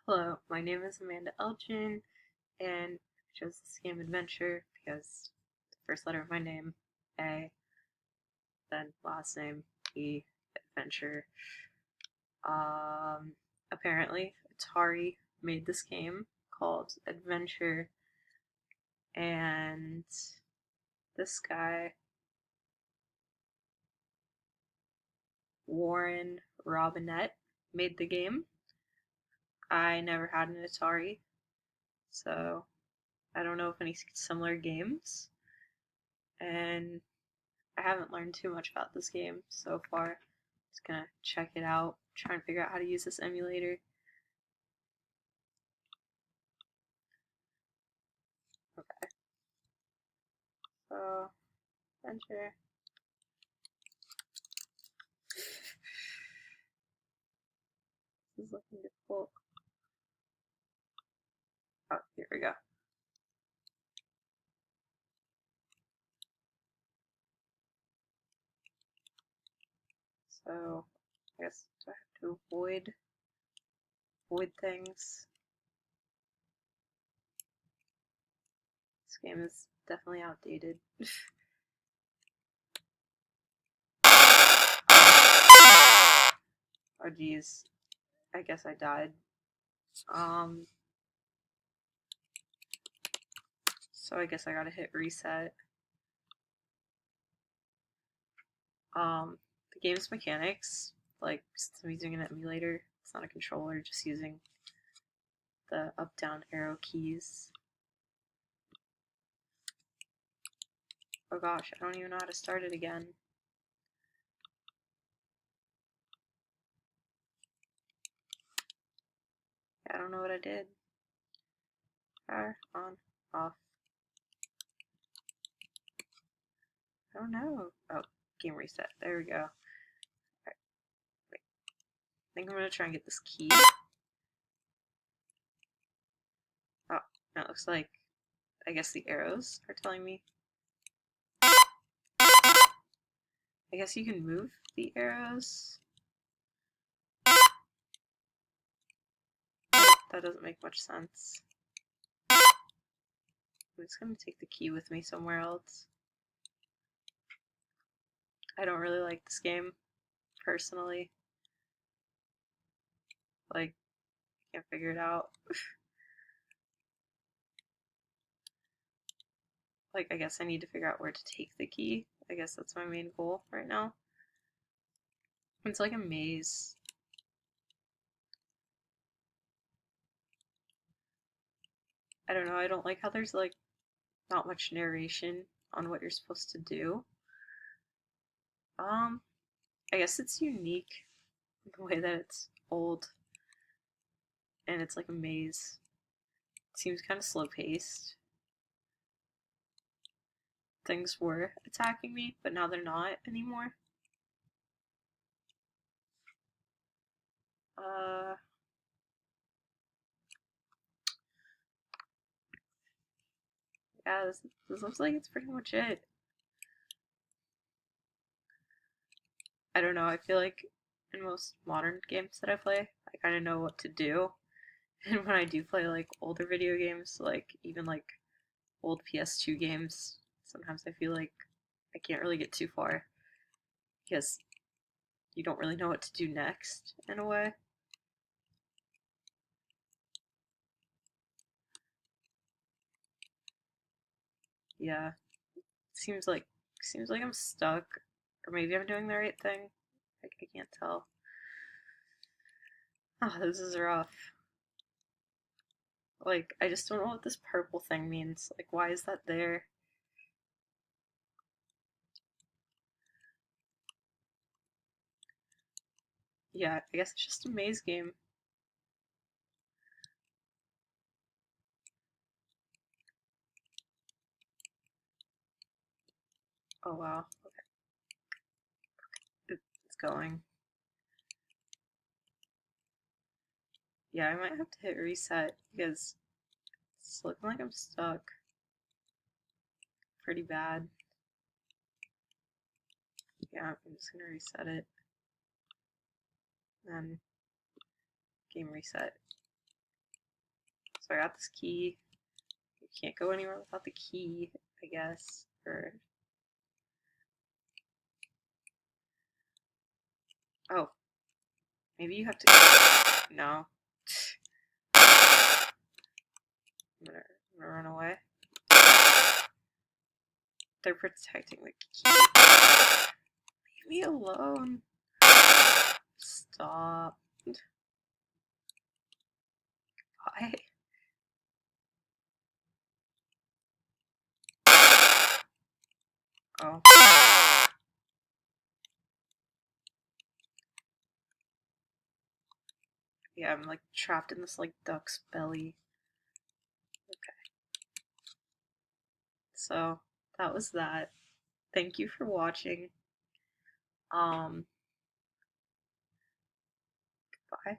Hello, my name is Amanda Elgin, and I chose this game Adventure because the first letter of my name, A, then last name, E, Adventure. Um, Apparently, Atari made this game called Adventure, and this guy, Warren Robinette, made the game. I never had an Atari, so I don't know of any similar games, and I haven't learned too much about this game so far. Just gonna check it out, try and figure out how to use this emulator. Okay, so enter. This is looking difficult. Oh, here we go. So I guess do I have to avoid things? This game is definitely outdated. Oh geez, I guess I died. So I guess I gotta hit reset. The game's mechanics, like since I'm using an emulator, it's not a controller, just using the up down arrow keys. Oh gosh, I don't even know how to start it again. I don't know what I did. Power on, off. I don't know. Oh, game reset. There we go. Alright, wait. I think I'm gonna try and get this key. Oh, that looks like, I guess the arrows are telling me. I guess you can move the arrows. That doesn't make much sense. I'm just gonna take the key with me somewhere else. I don't really like this game, personally. Like, I can't figure it out. Like, I guess I need to figure out where to take the key. I guess that's my main goal right now. It's like a maze. I don't know, I don't like how there's like not much narration on what you're supposed to do. Um, I guess it's unique the way that it's old and it's like a maze. It seems kind of slow paced. Things were attacking me, but now they're not anymore. Uh, yeah, this looks like it's pretty much it. I don't know, I feel like in most modern games that I play, I kind of know what to do. And when I do play like older video games, like even like old PS2 games, sometimes I feel like I can't really get too far because you don't really know what to do next in a way. Yeah, seems like I'm stuck, or maybe I'm doing the right thing. I can't tell. Oh, this is rough. Like, I just don't know what this purple thing means. Like, why is that there? Yeah, I guess it's just a maze game. Oh wow. Okay. It's going. Yeah, I might have to hit reset because it's looking like I'm stuck. Pretty bad. Yeah, I'm just gonna reset it. Then game reset. So I got this key. You can't go anywhere without the key, I guess. Or oh, maybe you have to. No. I'm gonna run away. They're protecting the key. Leave me alone. Stop. Why? Oh. Yeah, I'm like trapped in this like duck's belly. Okay. So that was that. Thank you for watching. Bye.